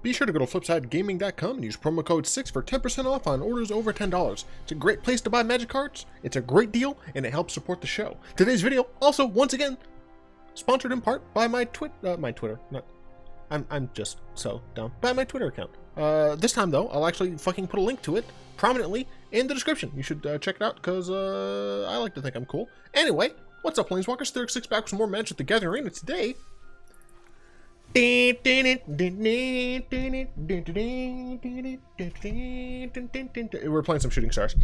Be sure to go to flipsidegaming.com and use promo code 6 for 10% off on orders over $10. It's a great place to buy Magic cards, it's a great deal, and it helps support the show. Today's video, also, once again, sponsored in part by my Twitter. I'm just so dumb. By my Twitter account. This time, though, I'll actually fucking put a link to it prominently in the description. You should check it out, because I like to think I'm cool. Anyway, what's up, Planeswalkers? 36 back with some more Magic the Gathering Arena today. We're playing some Shooting Stars.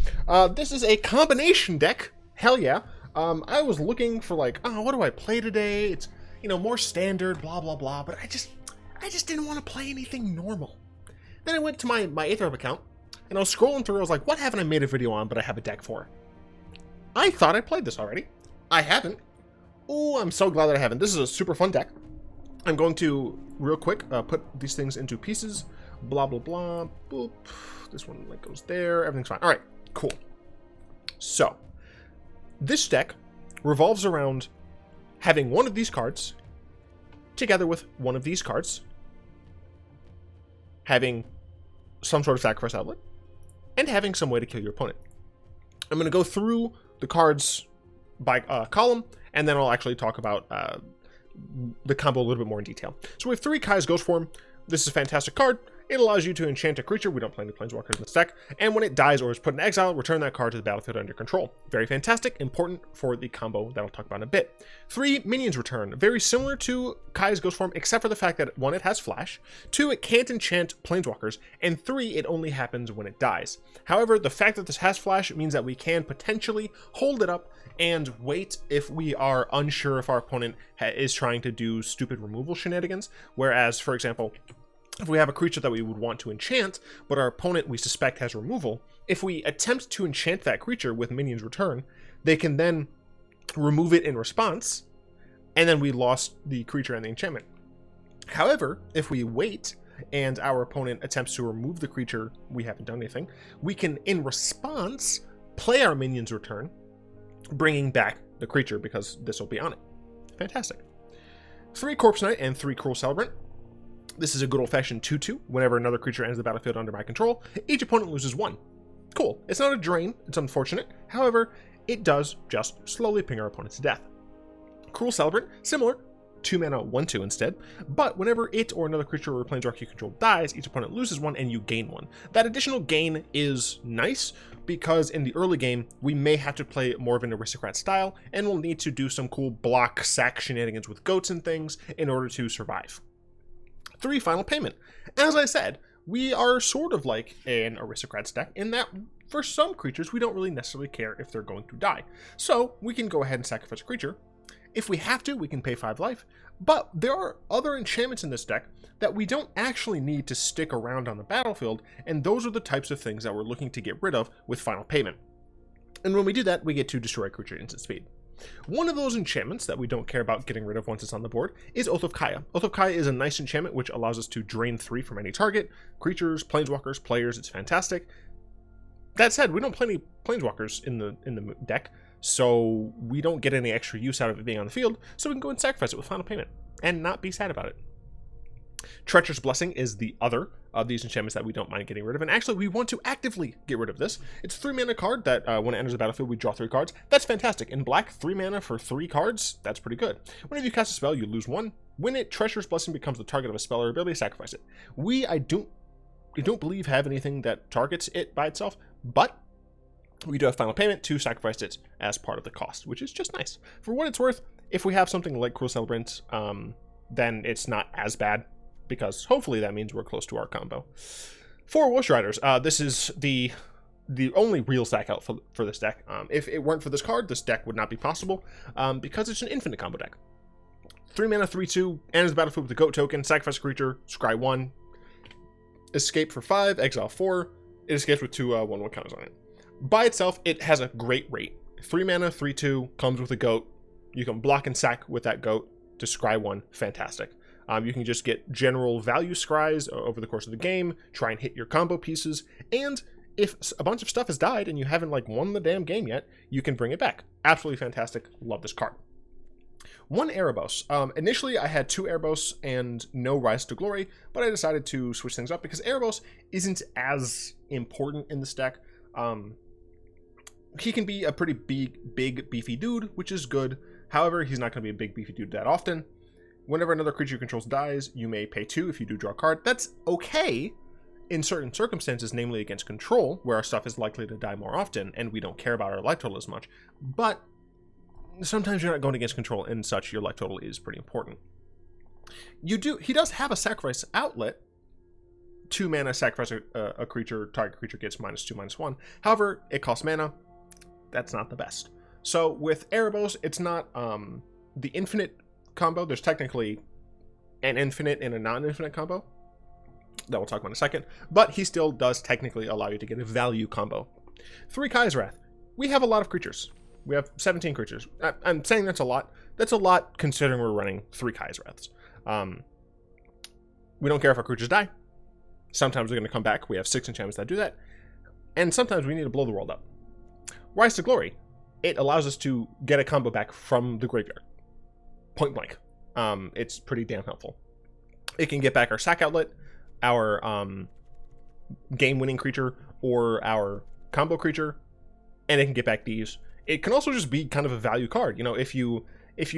This is a combination deck. Hell yeah. I was looking for like, oh, what do I play today? It's, you know, more standard, blah, blah, blah. But I just didn't want to play anything normal. Then I went to my Aetherhub account, and I was scrolling through. I was like, what haven't I made a video on, but I have a deck for? I thought I played this already. I haven't. Oh, I'm so glad that I haven't. This is a super fun deck. I'm going to, real quick, put these things into pieces. Blah, blah, blah. Boop. This one like goes there. Everything's fine. All right, cool. So, this deck revolves around having one of these cards together with one of these cards, having some sort of sacrifice outlet, and having some way to kill your opponent. I'm going to go through the cards by column, and then I'll actually talk about the combo a little bit more in detail. So we have 3 Kai's Ghostform. This is a fantastic card. It allows you to enchant a creature. We don't play any Planeswalkers in this deck. And when it dies or is put in exile, return that card to the battlefield under control. Very fantastic. Important for the combo that I'll talk about in a bit. 3 Minions return. Very similar to Kai's Ghostform, except for the fact that 1, it has flash. 2, it can't enchant Planeswalkers. And 3, it only happens when it dies. However, the fact that this has flash means that we can potentially hold it up and wait if we are unsure if our opponent is trying to do stupid removal shenanigans. Whereas, for example, if we have a creature that we would want to enchant, but our opponent we suspect has removal, if we attempt to enchant that creature with Minion's return, they can then remove it in response, and then we lost the creature and the enchantment. However, if we wait and our opponent attempts to remove the creature, we haven't done anything, we can, in response, play our Minion's return, bringing back the creature because this will be on it. Fantastic. 3 Corpse Knight and 3 Cruel Celebrant. This is a good old-fashioned 2/2. Whenever another creature enters the battlefield under my control, each opponent loses 1. Cool. It's not a drain. It's unfortunate. However, it does just slowly ping our opponent to death. Cruel Celebrant, similar. 2 mana, 1/2 instead. But whenever it or another creature or Planeswalker you control dies, each opponent loses 1 and you gain 1. That additional gain is nice because in the early game, we may have to play more of an aristocrat style and we'll need to do some cool block sack shenanigans with goats and things in order to survive. 3 Final Payment. As I said, we are sort of like an aristocrats deck in that for some creatures, we don't really necessarily care if they're going to die. So we can go ahead and sacrifice a creature. If we have to, we can pay 5 life. But there are other enchantments in this deck that we don't actually need to stick around on the battlefield, and those are the types of things that we're looking to get rid of with Final Payment. And when we do that, we get to destroy a creature instant speed. One of those enchantments that we don't care about getting rid of once it's on the board is Oath of Kaya. Oath of Kaya is a nice enchantment which allows us to drain 3 from any target. Creatures, Planeswalkers, players, it's fantastic. That said, we don't play any Planeswalkers in the deck, so we don't get any extra use out of it being on the field, so we can go and sacrifice it with Final Payment and not be sad about it. Treacherous Blessing is the other of these enchantments that we don't mind getting rid of, and actually we want to actively get rid of this. It's a 3 mana card that when it enters the battlefield we draw 3 cards. That's fantastic. In black, 3 mana for 3 cards, that's pretty good. Whenever you cast a spell, you lose 1. When it, Treacherous Blessing becomes the target of a spell or ability, sacrifice it. I don't believe have anything that targets it by itself, but we do have Final Payment to sacrifice it as part of the cost, which is just nice. For what it's worth, if we have something like Cruel Celebrant, then it's not as bad, because hopefully that means we're close to our combo. 4 Woe Striders. This is the only real stack out for this deck. If it weren't for this card, this deck would not be possible, because it's an infinite combo deck. 3 mana, 3/2, enters the battlefield with a goat token, sacrifice a creature, scry 1, escape for 5, exile 4. It escapes with 2 1/1 counters on it. By itself, it has a great rate. 3 mana, 3/2, comes with a goat. You can block and sack with that goat to scry 1. Fantastic. You can just get general value scries over the course of the game, try and hit your combo pieces, and if a bunch of stuff has died and you haven't won the damn game yet, you can bring it back. Absolutely fantastic. Love this card. One Erebos. Initially, I had 2 Erebos and no Rise to Glory, but I decided to switch things up because Erebos isn't as important in this deck. He can be a pretty big, beefy dude, which is good. However, he's not going to be a big, beefy dude that often. Whenever another creature you control dies, you may pay 2 if you do draw a card. That's okay in certain circumstances, namely against control, where our stuff is likely to die more often, and we don't care about our life total as much. But sometimes you're not going against control, and such, your life total is pretty important. He does have a sacrifice outlet. 2 mana, sacrifice a creature, target creature gets -2/-1. However, it costs mana. That's not the best. So with Erebos, it's not the infinite combo. There's technically an infinite and a non-infinite combo that we'll talk about in a second, but he still does technically allow you to get a value combo. 3 Kai's Wrath. We have a lot of creatures. We have 17 creatures. I'm saying that's a lot. That's a lot considering we're running 3 Kai's Wraths. We don't care if our creatures die. Sometimes they're going to come back. We have 6 enchantments that do that. And sometimes we need to blow the world up. Rise to Glory. It allows us to get a combo back from the graveyard. Point blank. It's pretty damn helpful. It can get back our sack outlet, our game-winning creature, or our combo creature, and it can get back these. It can also just be kind of a value card. You know, if you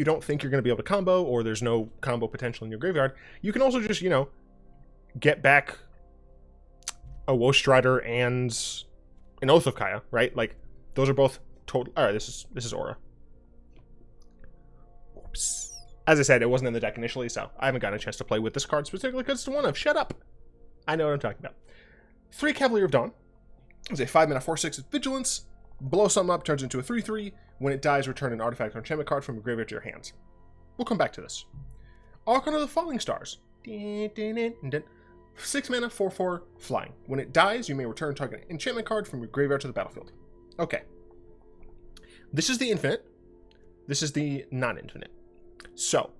don't think you're going to be able to combo, or there's no combo potential in your graveyard, you can also just, you know, get back a Woe Strider and an Oath of Kaya, right? Like, those are both total. All right, this is Aura. Oops. As I said, it wasn't in the deck initially, so I haven't gotten a chance to play with this card specifically because it's one of. Shut up. I know what I'm talking about. 3 Cavalier of Dawn. It's a 5-mana 4/6 with Vigilance. Blow something up, turns into a 3/3. When it dies, return an artifact or enchantment card from your graveyard to your hands. We'll come back to this. Archon of the Falling Stars. 6-mana 4/4 flying. When it dies, you may return target enchantment card from your graveyard to the battlefield. Okay. This is the infinite. This is the non-infinite. So,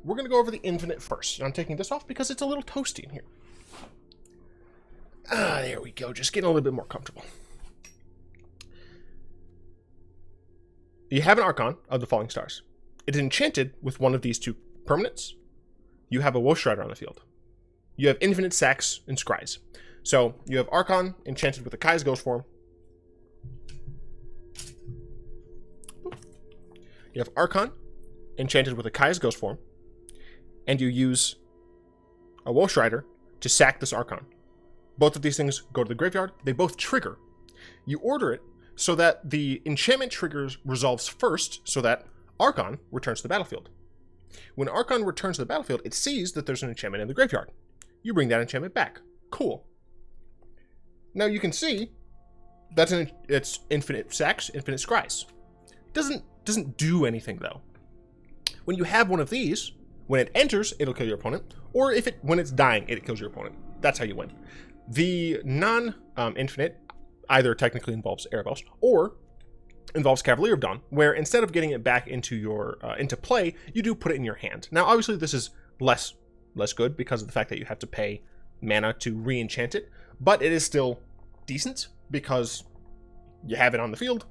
we're going to go over the infinite first. I'm taking this off because it's a little toasty in here. There we go. Just getting a little bit more comfortable. You have an Archon of the Falling Stars. It is enchanted with one of these 2 permanents. You have a Woe Strider on the field. You have infinite sacks and scries. So, you have Archon enchanted with a Kai's Ghostform. You have Archon enchanted with a Kai's Ghostform, and you use a Woe Strider to sack this Archon. Both of these things go to the graveyard. They both trigger. You order it so that the enchantment triggers resolves first, so that Archon returns to the battlefield. When Archon returns to the battlefield, it sees that there's an enchantment in the graveyard. You bring that enchantment back. Cool. Now you can see that's it's infinite sacks, infinite scries. Doesn't do anything though. When you have one of these, when it enters, it'll kill your opponent, or when it's dying, it kills your opponent. That's how you win. The non-infinite either technically involves Erebos or involves Cavalier of Dawn, where instead of getting it back into your into play, you do put it in your hand. Now, obviously, this is less good because of the fact that you have to pay mana to re-enchant it, but it is still decent because you have it on the field.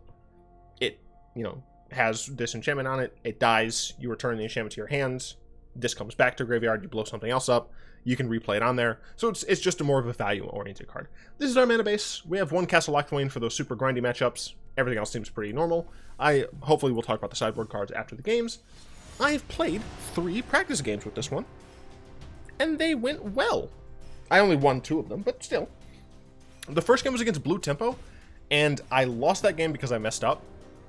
It, you know, has this enchantment on it. It dies. You return the enchantment to your hands. This comes back to graveyard. You blow something else up. You can replay it on there. So it's just a more of a value-oriented card. This is our mana base. We have 1 Castle Locthwain for those super grindy matchups. Everything else seems pretty normal. Hopefully we'll talk about the sideboard cards after the games. I've played 3 practice games with this one, and they went well. I only won 2 of them, but still. The first game was against Blue Tempo, and I lost that game because I messed up.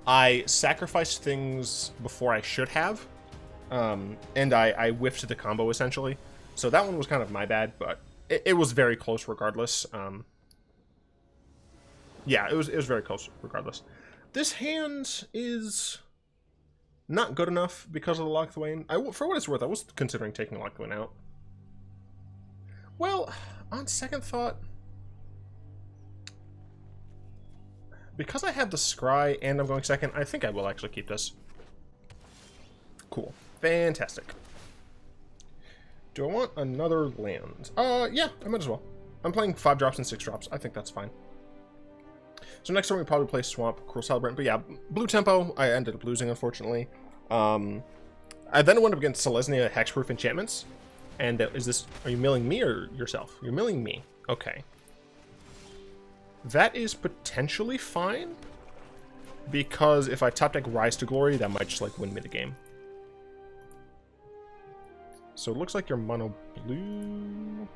I sacrificed things before I should have, and I whiffed the combo, essentially. So that one was kind of my bad, but it was very close regardless. Yeah, it was very close regardless. This hand is not good enough because of the Locthwain. For what it's worth, I was considering taking Locthwain out. Well, on second thought, because I have the Scry and I'm going second, I think I will actually keep this. Cool. Fantastic. Do I want another land? Yeah, I might as well. I'm playing 5 drops and 6 drops. I think that's fine. So next turn we probably play Swamp, Cruel Celebrant. But yeah, Blue Tempo, I ended up losing, unfortunately. I then went up against Selesnya Hexproof enchantments. And are you milling me or yourself? You're milling me. Okay. That is potentially fine. Because if I top deck Rise to Glory, that might just like win me the game. So it looks like you're mono blue.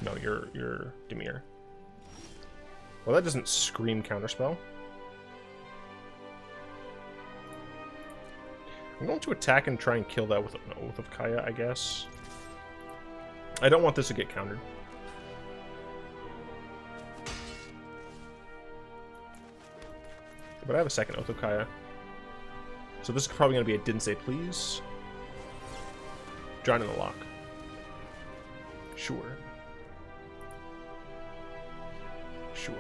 No, you're Dimir. Well, that doesn't scream counterspell. I'm going to attack and try and kill that with an Oath of Kaya, I guess. I don't want this to get countered. But I have a second Oath of Kaya. So this is probably going to be a Didn't Say Please. Drown in the Lock. Sure. Sure.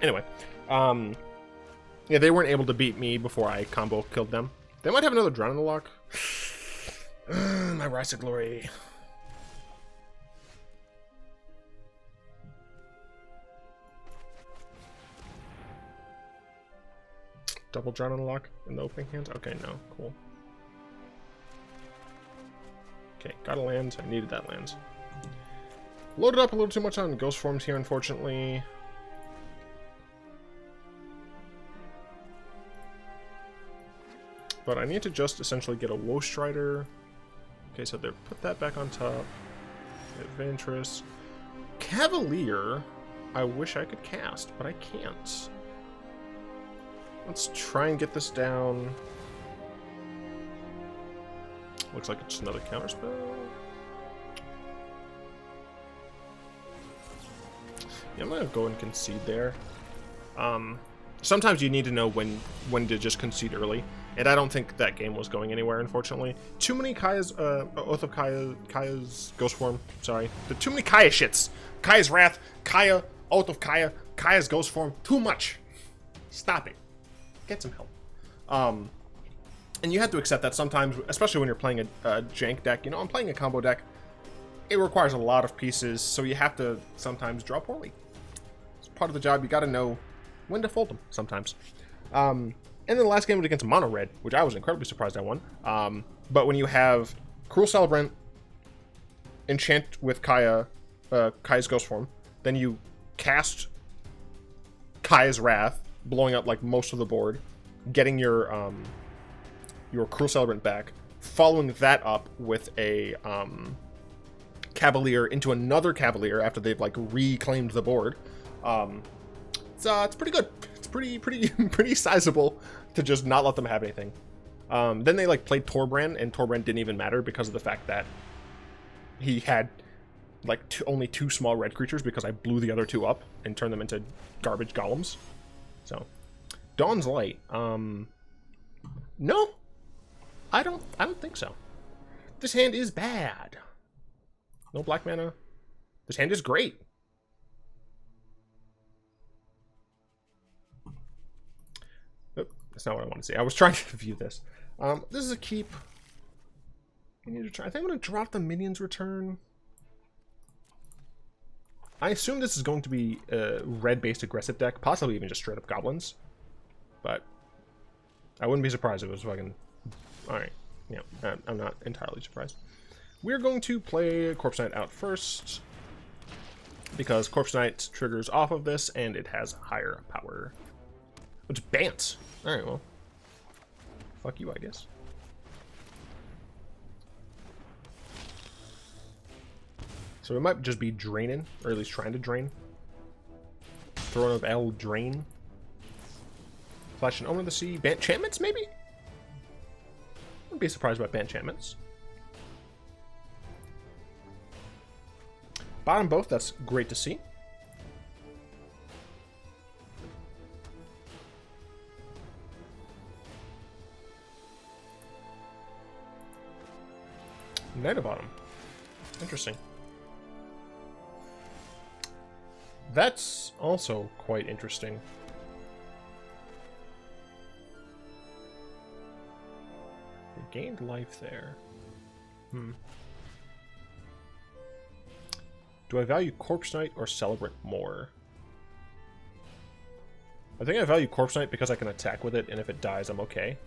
Anyway, yeah, they weren't able to beat me before I combo killed them. They might have another Drown in the Lock. My Rise to Glory. Double Drown in the Lock in the opening hand? Okay, no. Cool. Okay, got a land. I needed that land. Loaded up a little too much on Ghostforms here, unfortunately. But I need to just essentially get a Woe Strider. Okay, so they put that back on top. Adventurous. Cavalier, I wish I could cast, but I can't. Let's try and get this down. Looks like it's just another counterspell. Yeah, I'm gonna go and concede there. Sometimes you need to know when to just concede early, and I don't think that game was going anywhere, unfortunately. Too many Kaya's, Oath of Kaya's Ghostform, sorry. Too many Kaya shits. Kaya's Wrath, Kaya, Oath of Kaya, Kaya's Ghostform, too much. Stop it. Get some help. And you have to accept that sometimes, especially when you're playing a jank deck, you know, I'm playing a combo deck, it requires a lot of pieces, so you have to sometimes draw poorly. It's part of the job. You got to know when to fold them sometimes. And then the last game was against Mono Red, which I was incredibly surprised I won. But when you have Cruel Celebrant, enchant with Kaya's Ghostform, then you cast Kaya's Wrath, blowing up like most of the board, getting your Cruel Celebrant back, following that up with a Cavalier into another Cavalier after they've like reclaimed the board. It's pretty good. It's pretty sizable to just not let them have anything. Then they like played Torbrand, and Torbrand didn't even matter because of the fact that he had like only 2 small red creatures because I blew the other 2 up and turned them into garbage golems. So, Dawn's Light. No, I don't think so. This hand is bad. No black mana. This hand is great. Nope, that's not what I want to see. I was trying to view this. This is a keep. I need to try. I think I'm going to drop the Minion's Return. I assume this is going to be a red-based aggressive deck, possibly even just straight-up goblins. But I wouldn't be surprised if it was fucking... Alright, yeah, I'm not entirely surprised. We're going to play Corpse Knight out first, because Corpse Knight triggers off of this, and it has higher power. It's Bant. Alright, well. Fuck you, I guess. So it might just be draining, or at least trying to drain. Throne of L, drain. Flash and Omen of the Sea. Bant enchantments, maybe? Wouldn't be surprised about Bant enchantments. Bottom both, that's great to see. Knight of Autumn. Interesting. That's also quite interesting. We gained life there. Do I value Corpse Knight or Celebrant more? I think I value Corpse Knight because I can attack with it, and if it dies, I'm okay.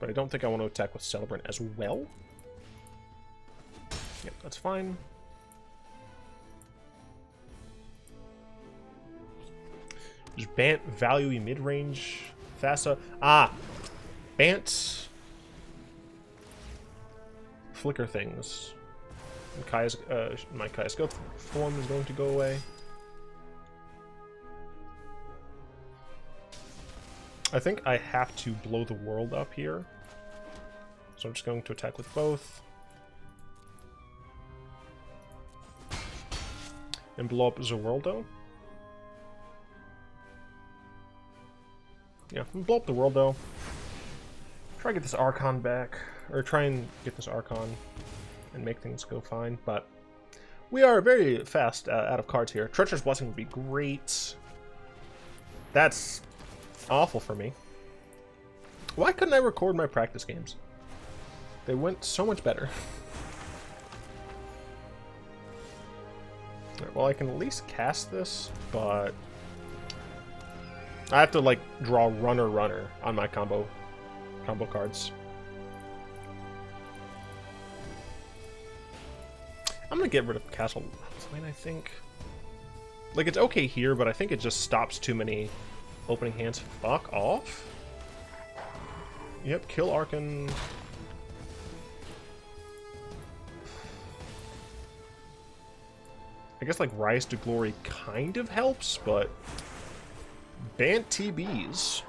But I don't think I want to attack with Celebrant as well. Yep, that's fine. Just Bant value mid-range Thassa. Ah! Bant flicker things. And Kaya's, my Kaya's Ghostform is going to go away. I think I have to blow the world up here. So I'm just going to attack with both. And blow up Zerwaldo. Yeah, blow up the world though. Try to get this Archon back. Or try and get this Archon and make things go fine. But we are very fast out of cards here. Treacherous Blessing would be great. That's awful for me. Why couldn't I record my practice games? They went so much better. Right, well, I can at least cast this, but I have to like draw runner on my combo cards. I'm gonna get rid of Castle Flame, I think. Like, it's okay here, but I think it just stops too many opening hands. Fuck off. Yep, kill Archon. I guess like Rise to Glory kind of helps, but Bant TBs.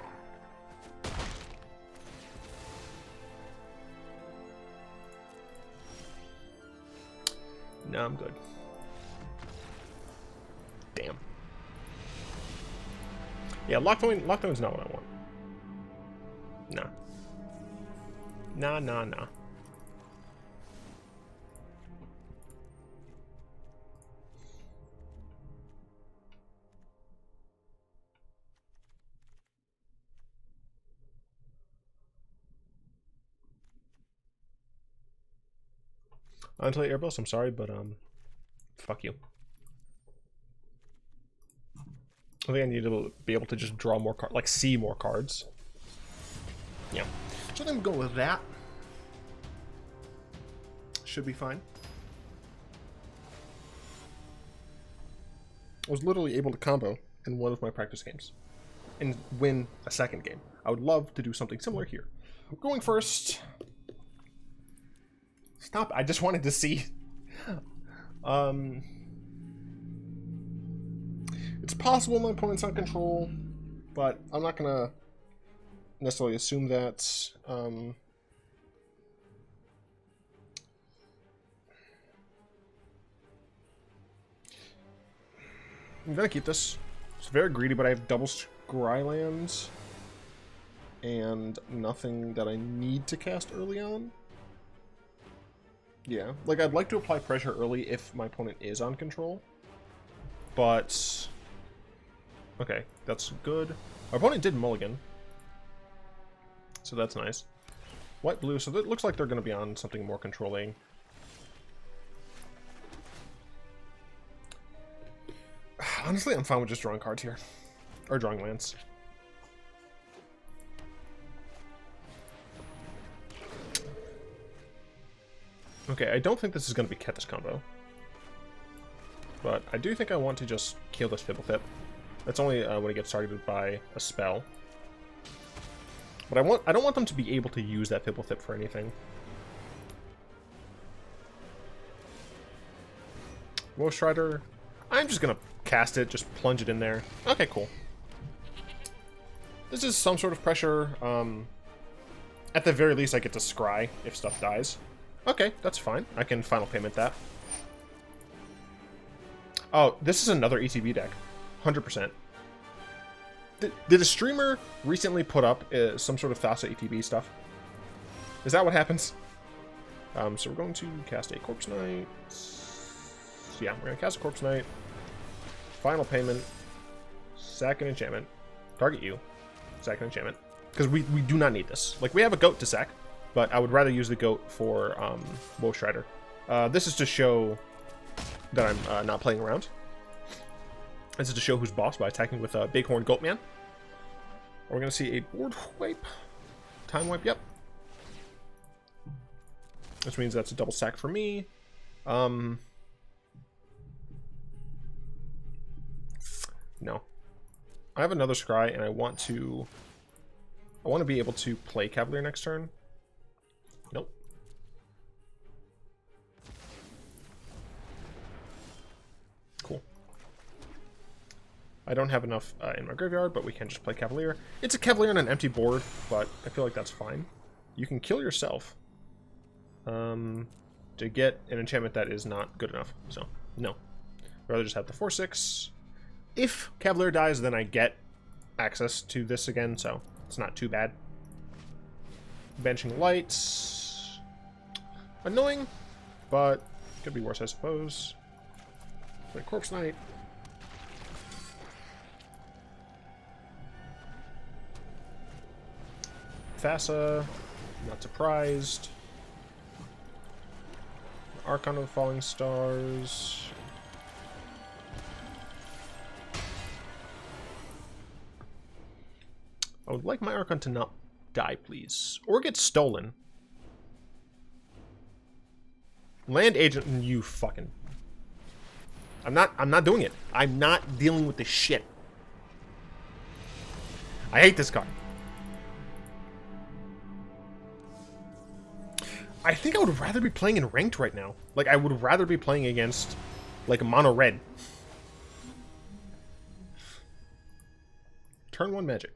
No, I'm good. Damn. Yeah, Lockdown's not what I want. Nah. Nah. Untitled Airbills, I'm sorry, but fuck you. I think I need to be able to just draw more cards, like see more cards. Yeah. So then we'll go with that. Should be fine. I was literally able to combo in one of my practice games and win a second game. I would love to do something similar here. Going first. Stop, I just wanted to see. It's possible my opponent's on control, but I'm not gonna necessarily assume that. I'm gonna keep this. It's very greedy, but I have double Scrylands and nothing that I need to cast early on. Yeah, like I'd like to apply pressure early if my opponent is on control, but okay, that's good. Our opponent did mulligan, so that's nice. White, blue, so it looks like they're going to be on something more controlling. Honestly, I'm fine with just drawing cards here, or drawing lands. Okay, I don't think this is going to be Kethis combo. But I do think I want to just kill this Fibblethip. That's only when it gets targeted by a spell. But I don't want them to be able to use that Fibblethip for anything. Woe Strider. I'm just going to cast it, just plunge it in there. Okay, cool. This is some sort of pressure. At the very least, I get to scry if stuff dies. Okay, that's fine. I can final payment that. Oh, this is another ETB deck. 100%. Did a streamer recently put up some sort of Thassa ETB stuff? Is that what happens? So we're going to cast a Corpse Knight. Yeah, we're going to cast a Corpse Knight. Final payment. Sack an enchantment. Target you. Sack an enchantment. Because we do not need this. Like, we have a goat to sack. But I would rather use the goat for Woe Strider. This is to show that I'm not playing around. This is to show who's boss by attacking with a Bighorn Goatman. We're going to see a board wipe. Time wipe, yep. Which means that's a double sack for me. No. I have another scry, and I want to be able to play Cavalier next turn. Nope. Cool. I don't have enough in my graveyard, but we can just play Cavalier. It's a Cavalier on an empty board, but I feel like that's fine. You can kill yourself to get an enchantment that is not good enough. So, no. I'd rather just have the 4/6. If Cavalier dies, then I get access to this again, so it's not too bad. Benching lights. Annoying, but could be worse, I suppose. Play Corpse Knight. Thassa. Not surprised. Archon of the Falling Stars. I would like my Archon to not die, please. Or get stolen. Land agent, you fucking... I'm not doing it. I'm not dealing with this shit. I hate this card. I think I would rather be playing in ranked right now. Like, I would rather be playing against, like, mono red. Turn 1 magic.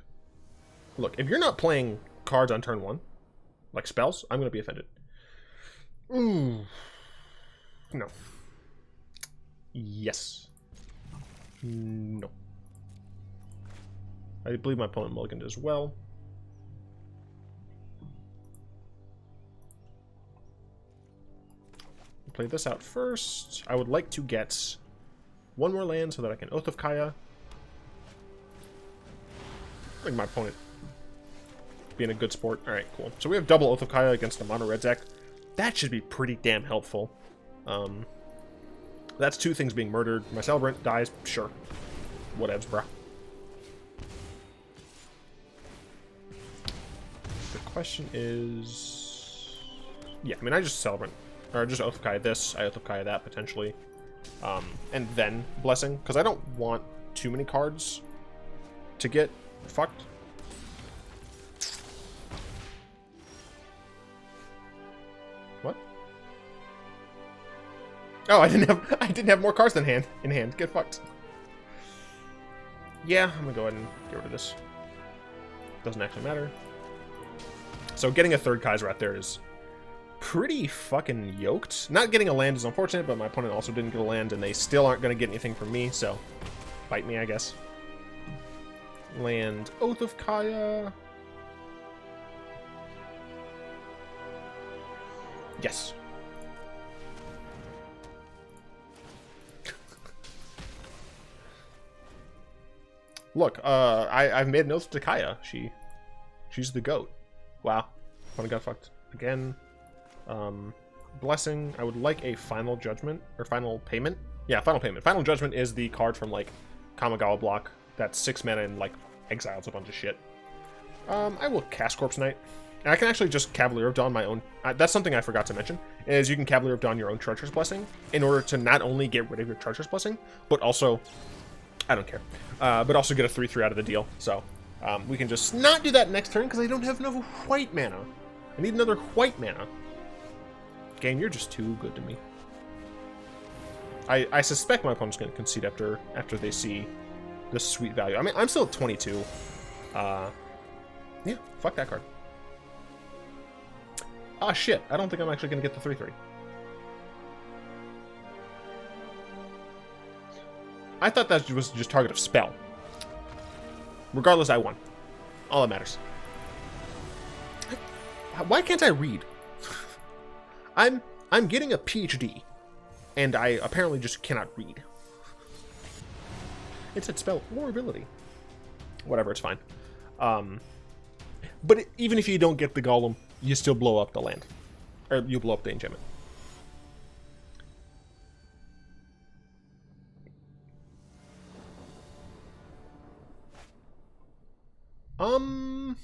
Look, if you're not playing cards on turn 1, like spells, I'm going to be offended. No. Yes. No. I believe my opponent mulliganed as well. Play this out first. I would like to get one more land so that I can Oath of Kaya. I think my opponent being a good sport. Alright, cool. So we have double Oath of Kaya against a mono red deck. That should be pretty damn helpful. That's two things being murdered. My Celebrant dies, sure. Whatevs, bruh. The question is... Yeah, I mean, I just Celebrant. Or just Oath of Kaya this, I Oath of Kaya that, potentially. And then Blessing, because I don't want too many cards to get fucked. What? Oh, I didn't have more cards than in hand. Get fucked. Yeah, I'm gonna go ahead and get rid of this. Doesn't actually matter. So getting a third Kaiser out there is pretty fucking yoked. Not getting a land is unfortunate, but my opponent also didn't get a land, and they still aren't going to get anything from me, so bite me, I guess. Land Oath of Kaya. Yes. Look, I've made an oath to Kaya. She's the goat. Wow. Opponent got fucked again. Blessing. I would like a Final Judgment, or Final Payment. Yeah, Final Payment. Final Judgment is the card from, like, Kamigawa block that's 6 mana and, like, exiles a bunch of shit. I will cast Corpse Knight. And I can actually just Cavalier of Dawn my own... that's something I forgot to mention, is you can Cavalier of Dawn your own Treacherous Blessing in order to not only get rid of your Treacherous Blessing, but also... I don't care. But also get a 3/3 out of the deal. So, we can just not do that next turn, because I don't have enough white mana. I need another white mana. Game, you're just too good to me. I suspect my opponent's going to concede after they see this sweet value. I mean, I'm still at 22. Yeah, fuck that card. Ah, shit. I don't think I'm actually going to get the 3/3. I thought that was just target of spell. Regardless, I won. All that matters. Why can't I read? I'm getting a PhD, and I apparently just cannot read. It said spell or ability. Whatever, it's fine. But even if you don't get the Golem, you still blow up the land. Or you blow up the enchantment. We're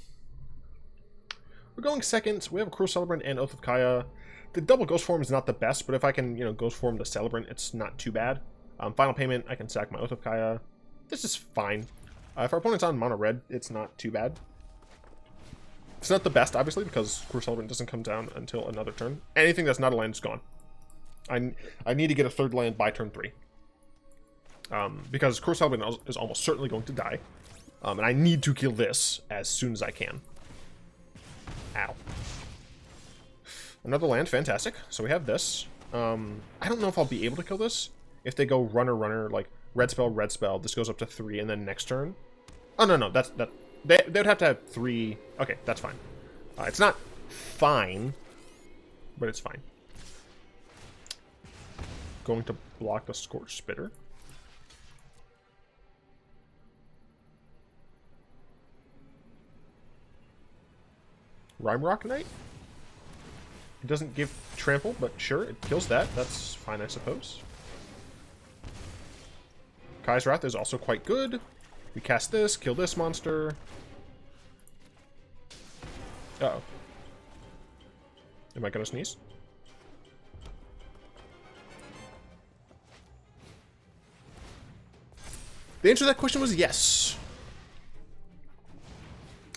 going second. We have a Cruel Celebrant and Oath of Kaya. The double Ghost Form is not the best, but if I can, Ghost Form the Celebrant, it's not too bad. Final payment, I can sack my Oath of Kaya. This is fine. If our opponent's on mono red, it's not too bad. It's not the best, obviously, because Cruel Celebrant doesn't come down until another turn. Anything that's not a land is gone. I need to get a third land by turn 3. Because Cruel Celebrant is almost certainly going to die. And I need to kill this as soon as I can. Ow. Another land, fantastic. So we have this. I don't know if I'll be able to kill this. If they go runner, like red spell, this goes up to 3, and then next turn. Oh, no, they would have to have 3. Okay, that's fine. It's not fine, but it's fine. Going to block the Scorch Spitter. Rhyme-Rock Knight? It doesn't give trample, but sure, it kills that. That's fine, I suppose. Kai's Wrath is also quite good. We cast this, kill this monster. Uh-oh. Am I gonna sneeze? The answer to that question was yes.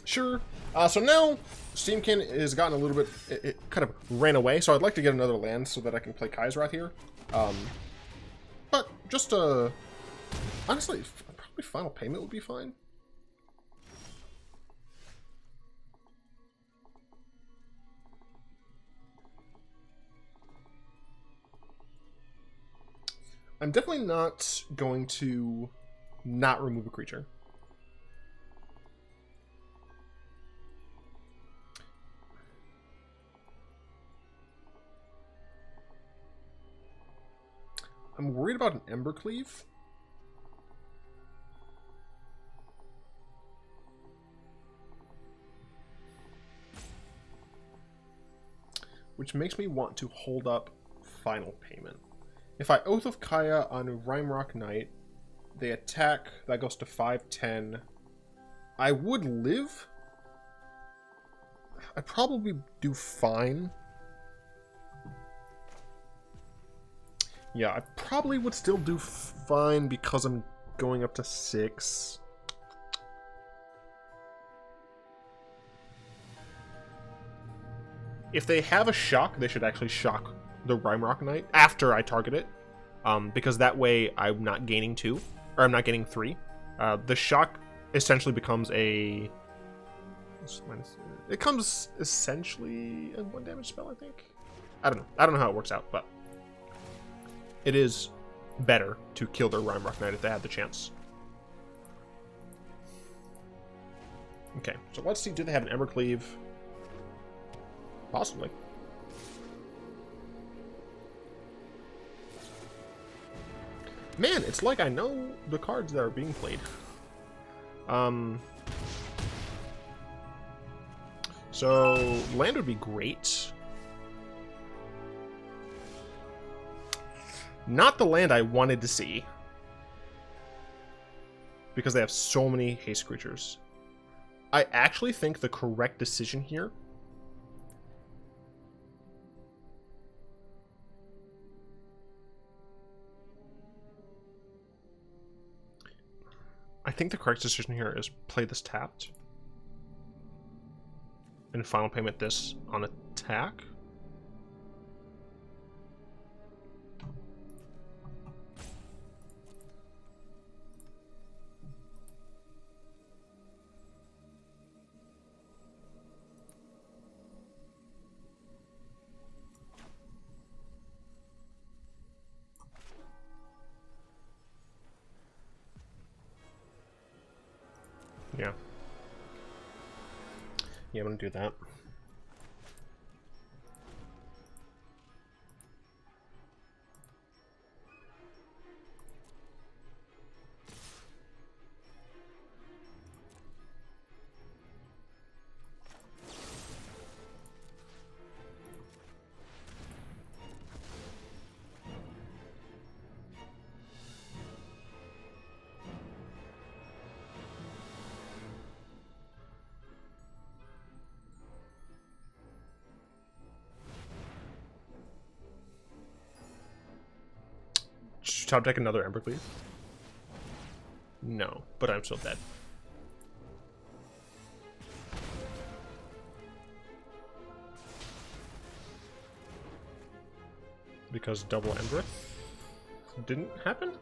Sure. So now, Steamkin has gotten a little bit... It kind of ran away, so I'd like to get another land so that I can play Kai's Wrath here. But just honestly, probably Final Payment would be fine. I'm definitely not going to not remove a creature. I'm worried about an Embercleave. Which makes me want to hold up Final Payment. If I Oath of Kaya on Rhyme-Rock Knight, they attack, that goes to 5/10. I would live. I'd probably do fine. Yeah, I probably would still do fine because I'm going up to 6. If they have a shock, they should actually shock the Rhyme-Rock Knight after I target it. Because that way I'm not gaining 2. Or I'm not getting 3. The shock essentially becomes a... It comes essentially a 1 damage spell, I think. I don't know. I don't know how it works out, but... It is better to kill their Rhyme-Rock Knight if they have the chance. Okay, so let's see. Do they have an Embercleave? Possibly. Man, it's like I know the cards that are being played. So, land would be great. Not the land I wanted to see. Because they have so many haste creatures. I actually think the correct decision here is play this tapped. And Final Payment this on attack. Yeah. Yeah, I'm gonna do that. top deck another Embercleave? No, but I'm still dead. Because double Embereth didn't happen?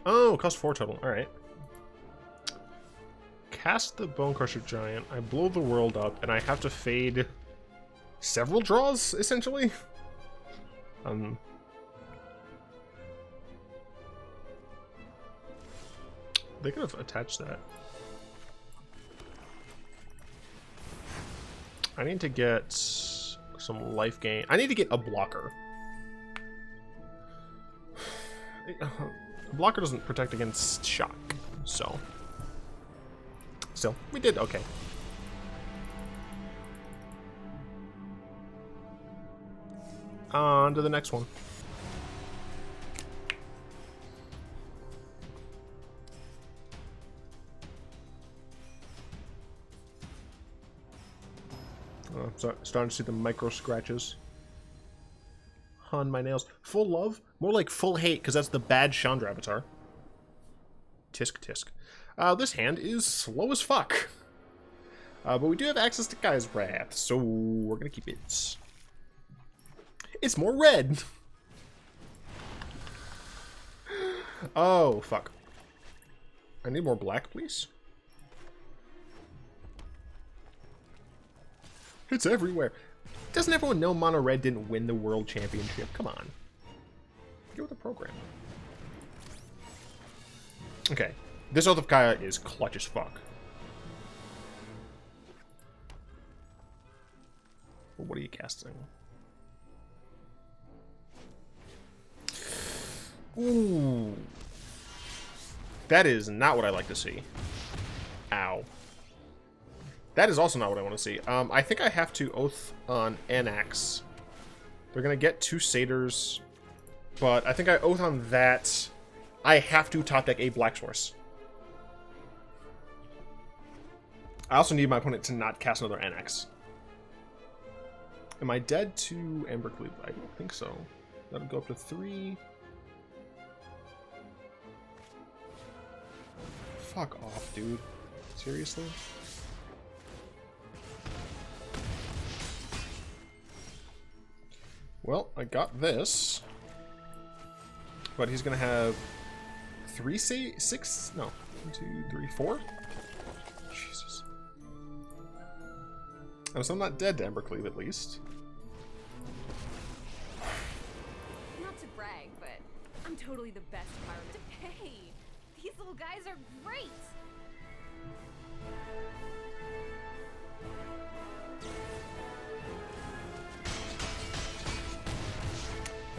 Oh, cost 4 total. Alright. Cast the Bone Crusher Giant. I blow the world up, and I have to fade several draws, essentially. They could have attached that. I need to get some life gain. I need to get a blocker. A blocker doesn't protect against shock, so. Still, we did okay. On to the next one. Starting to see the micro scratches on my nails. Full love? More like full hate, because that's the bad Chandra avatar. Tisk tisk. This hand is slow as fuck. But we do have access to Guy's Wrath, so we're gonna keep it. It's more red! Oh, fuck. I need more black, please. It's everywhere. Doesn't everyone know Mono Red didn't win the World Championship? Come on. Get with the program. Okay. This Oath of Kaya is clutch as fuck. Well, what are you casting? Ooh. That is not what I like to see. Ow. That is also not what I want to see. I think I have to Oath on Anax. They're going to get 2 Satyrs. But I think I Oath on that. I have to top deck a Black Source. I also need my opponent to not cast another Anax. Am I dead to Embercleave? I don't think so. That'll go up to 3. Fuck off, dude. Seriously? Well, I got this. But he's gonna have 3 6? No. 1, 2, 3, 4? Jesus. Oh, so I'm not dead to Embercleave, at least. Not to brag, but I'm totally the best environment. Hey, these little guys are great!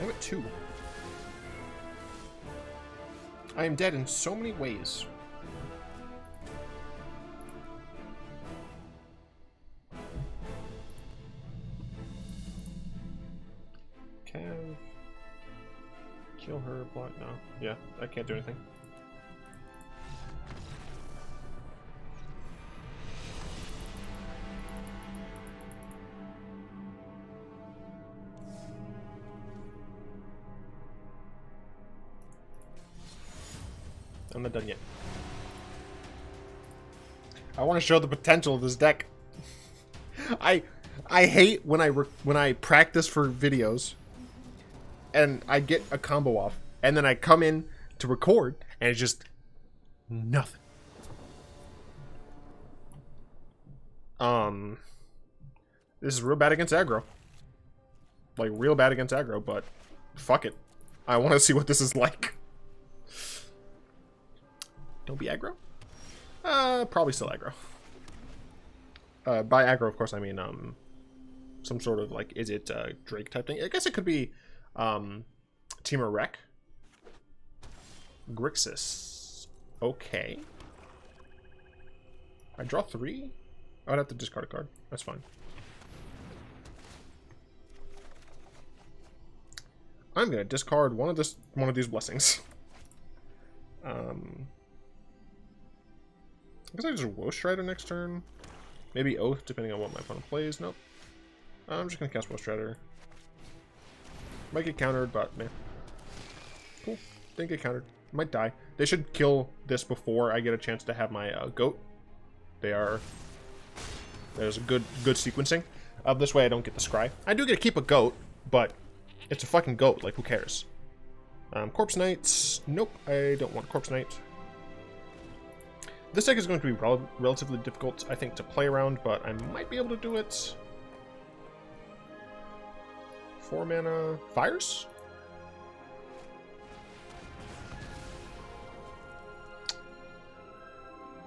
I'm at 2. I am dead in so many ways. Can kill her, block. No. Yeah, I can't do anything. I'm not done yet. I want to show the potential of this deck. I hate when I practice for videos and I get a combo off and then I come in to record and it's just nothing. This is real bad against aggro. Like real bad against aggro, but fuck it. I want to see what this is like. Don't be aggro? Probably still aggro. By aggro, of course, I mean, some sort of, like, is it, Drake type thing? I guess it could be, Team Wreck. Grixis. Okay. I draw 3? I'd have to discard a card. That's fine. I'm gonna discard one of these blessings. I guess I just Woe Strider next turn. Maybe Oath, depending on what my opponent plays. Nope. I'm just gonna cast Woe Strider. Might get countered, but man. Cool. Didn't get countered. Might die. They should kill this before I get a chance to have my goat. There's a good sequencing. This way I don't get the scry. I do get to keep a goat, but it's a fucking goat. Like, who cares? Corpse Knights. Nope, I don't want Corpse Knight. This deck is going to be relatively difficult, I think, to play around, but I might be able to do it. 4 mana Fires?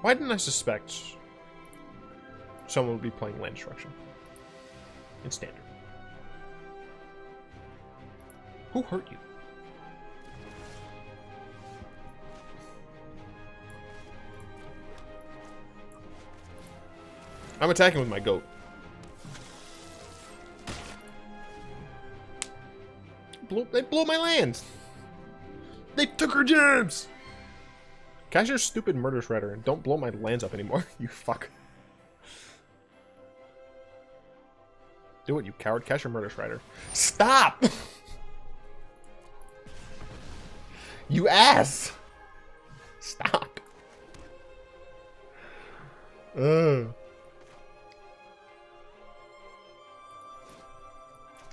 Why didn't I suspect someone would be playing Land Destruction in Standard? Who hurt you? I'm attacking with my goat. They blew my land. They took her gems. Cast your stupid Murder Shredder and don't blow my lands up anymore, you fuck. Do it, you coward. Cast your Murder Shredder. Stop! You ass! Stop. Ugh.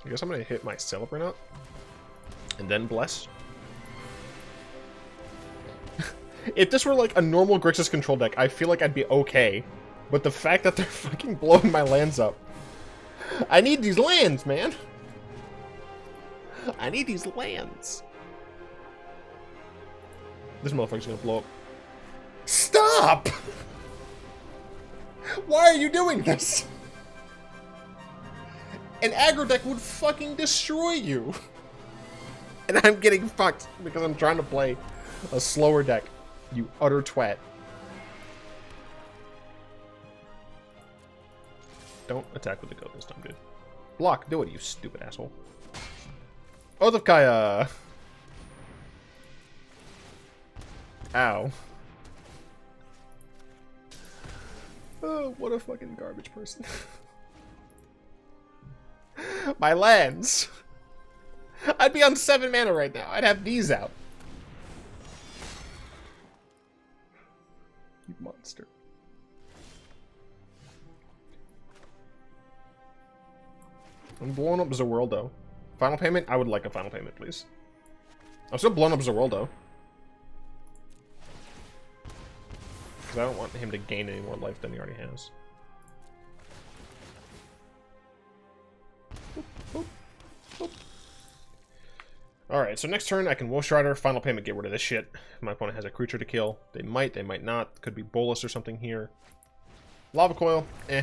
I guess I'm gonna hit my Celebrant up. And then Bless. If this were like a normal Grixis control deck, I feel like I'd be okay. But the fact that they're fucking blowing my lands up. I need these lands, man. I need these lands. This motherfucker's gonna blow up. Stop! Why are you doing this? An aggro deck would fucking destroy you. And I'm getting fucked because I'm trying to play a slower deck. You utter twat. Don't attack with the goat this time, dude. Block. Do it, you stupid asshole. Oath of Kaya. Ow. Oh, what a fucking garbage person. My lands. I'd be on 7 mana right now. I'd have these out. You monster. I'm blowing up Zerwildo. Final payment? I would like a final payment, please. I'm still blowing up Zerwildo. Because I don't want him to gain any more life than he already has. Alright, so next turn I can Woe Strider, final payment, get rid of this shit. My opponent has a creature to kill. They might not. Could be Bolas or something here. Lava Coil, eh.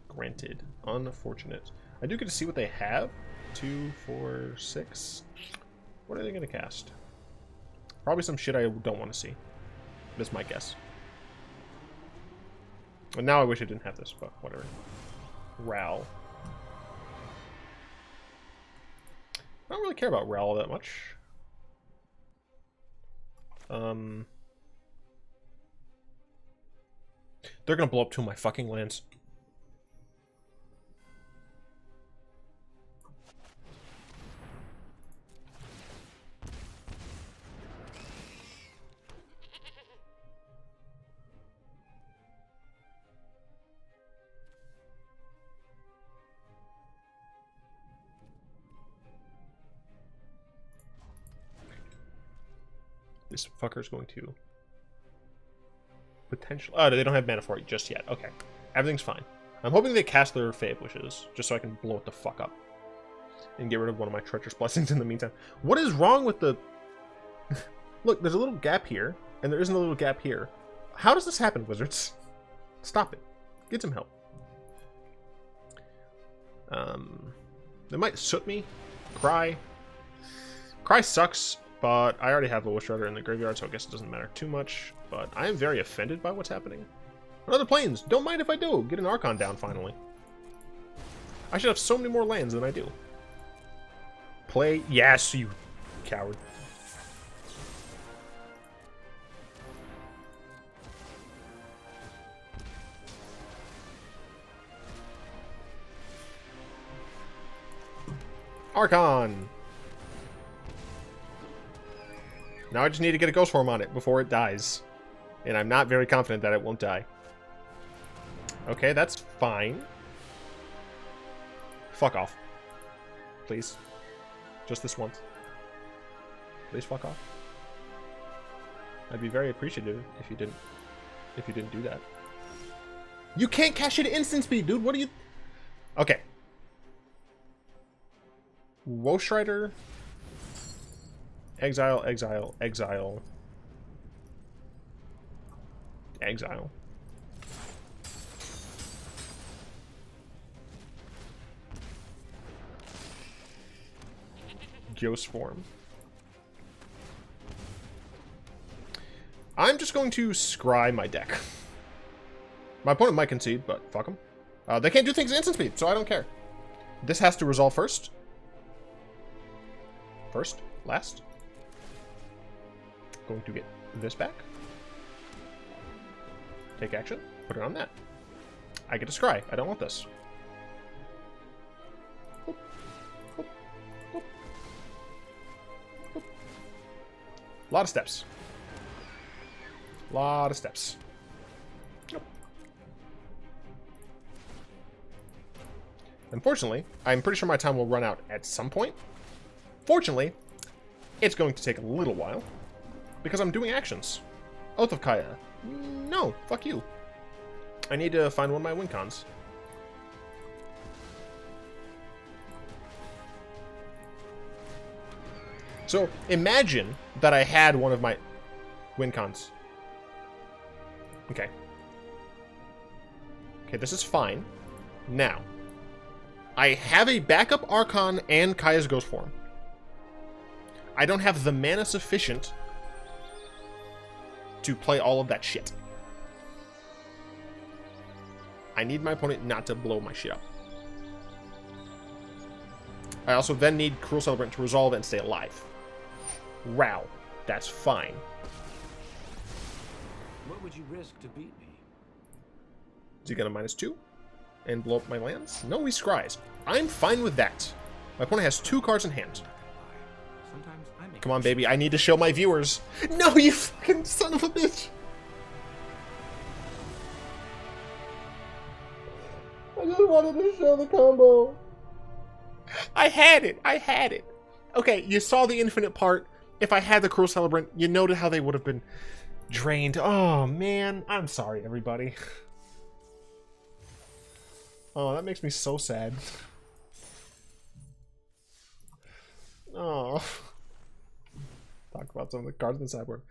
Granted. Unfortunate. I do get to see what they have. 2, 4, 6. What are they going to cast? Probably some shit I don't want to see. That's my guess. And now I wish I didn't have this, but whatever. Ral. I don't really care about Ral that much. They're gonna blow up 2 of my fucking lands. This fucker's going to potentially... Oh, they don't have mana for it just yet. Okay. Everything's fine. I'm hoping they cast their Fave Wishes, just so I can blow it the fuck up. And get rid of one of my Treacherous Blessings in the meantime. What is wrong with the... Look, there's a little gap here, and there isn't a little gap here. How does this happen, Wizards? Stop it. Get some help. They might soot me. Cry. Cry sucks. But I already have a Woe Strider in the graveyard, so I guess it doesn't matter too much. But I am very offended by what's happening. Another planes. Don't mind if I do. Get an Archon down, finally. I should have so many more lands than I do. Play. Yes, you coward. Archon. Now I just need to get a Ghostform on it before it dies. And I'm not very confident that it won't die. Okay, that's fine. Fuck off. Please. Just this once. Please fuck off. I'd be very appreciative if you didn't do that. You can't cash it at instant speed, dude. What are you... Okay. Woe Strider. Exile, exile, exile. Exile. Ghostform. I'm just going to scry my deck. My opponent might concede, but fuck them. They can't do things at instant speed, so I don't care. This has to resolve first. First, last. Going to get this back. Take action. Put it on that. I get to scry. I don't want this. Boop. Boop. Boop. Boop. A lot of steps. A lot of steps. Nope. Unfortunately, I'm pretty sure my time will run out at some point. Fortunately, it's going to take a little while because I'm doing actions. Oath of Kaya. No, fuck you. I need to find one of my win cons. So imagine that I had one of my win cons. Okay. Okay, this is fine. Now, I have a backup Archon and Kaya's Ghostform. I don't have the mana sufficient to play all of that shit. I need my opponent not to blow my shit up. I also then need Cruel Celebrant to resolve and stay alive. Wow, that's fine. What would you risk to beat me? Is he gonna -2 and blow up my lands? No, he scries. I'm fine with that. My opponent has 2 cards in hand. Come on, baby. I need to show my viewers. No, you fucking son of a bitch. I just wanted to show the combo. I had it. I had it. Okay, you saw the infinite part. If I had the Cruel Celebrant, you noted how they would have been drained. Oh, man. I'm sorry, everybody. Oh, that makes me so sad. Oh. Talk about some of the cards in the sideboard.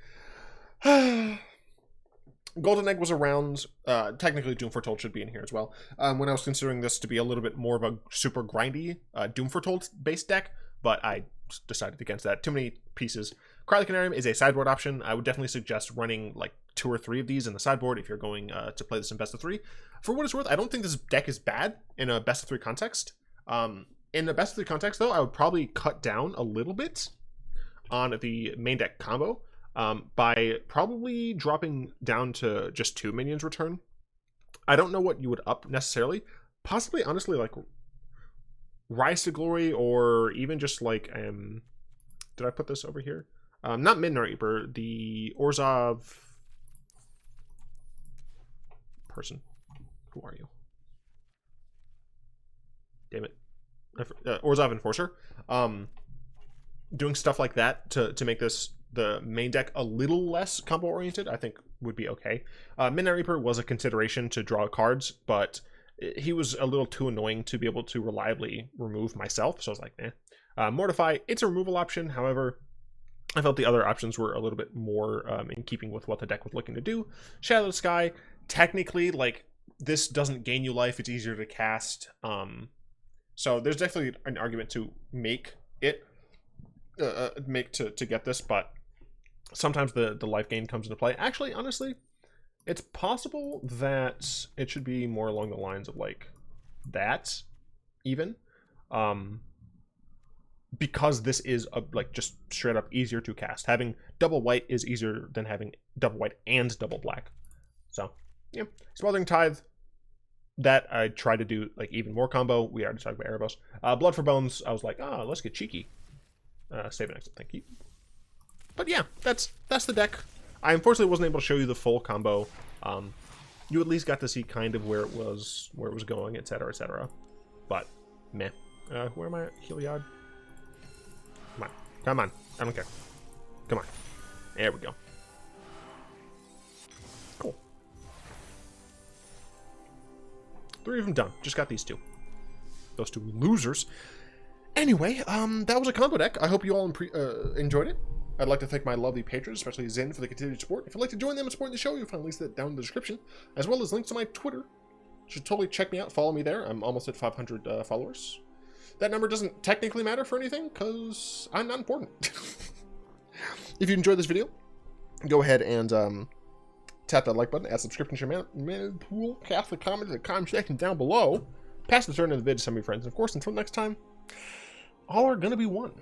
Golden Egg was around. Technically, Doom Foretold should be in here as well. When I was considering this to be a little bit more of a super grindy Doom Foretold based deck, but I decided against that. Too many pieces. Cryolith is a sideboard option. I would definitely suggest running like 2 or 3 of these in the sideboard if you're going to play this in best of 3. For what it's worth, I don't think this deck is bad in a best of 3 context. In a best of 3 context, though, I would probably cut down a little bit on the main deck combo by probably dropping down to just 2 minions return. I don't know what you would up necessarily. Possibly, honestly, like Rise to Glory, or even just like did I put this over here? Not Midnight Reaper, the Orzhov person. Who are you? Damn it. Orzhov Enforcer. Doing stuff like that to make this the main deck a little less combo oriented, I think would be okay. Midnight Reaper was a consideration to draw cards, but he was a little too annoying to be able to reliably remove myself, so I was like, eh. Mortify, it's a removal option, however, I felt the other options were a little bit more in keeping with what the deck was looking to do. Shatter the Sky, technically, like, this doesn't gain you life, it's easier to cast, so there's definitely an argument to make it to get this, but sometimes the life gain comes into play. Actually, honestly, it's possible that it should be more along the lines of like that, even, because this is like just straight up easier to cast. Having double white is easier than having double white and double black. So yeah, Smothering Tithe, that I tried to do like even more combo. We already talked about Erebos. Blood for Bones, I was like, oh, let's get cheeky. Save it next, thank you. But yeah, that's the deck. I unfortunately wasn't able to show you the full combo. You at least got to see kind of where it was going, etc., etc. But meh. Where am I at? Heliod? Come on. Come on. I don't care. Come on. There we go. Cool. 3 of them done. Just got these 2. Those 2 losers. Anyway, that was a combo deck. I hope you all enjoyed it. I'd like to thank my lovely patrons, especially Zin, for the continued support. If you'd like to join them and support the show, you'll find links to that down in the description, as well as links to my Twitter. You should totally check me out. Follow me there. I'm almost at 500 followers. That number doesn't technically matter for anything, because I'm not important. If you enjoyed this video, go ahead and tap that like button, add subscription to your man pool, cast the comments in the comment section down below, pass the turn in the vid to some of your friends, and of course, until next time, all are going to be one.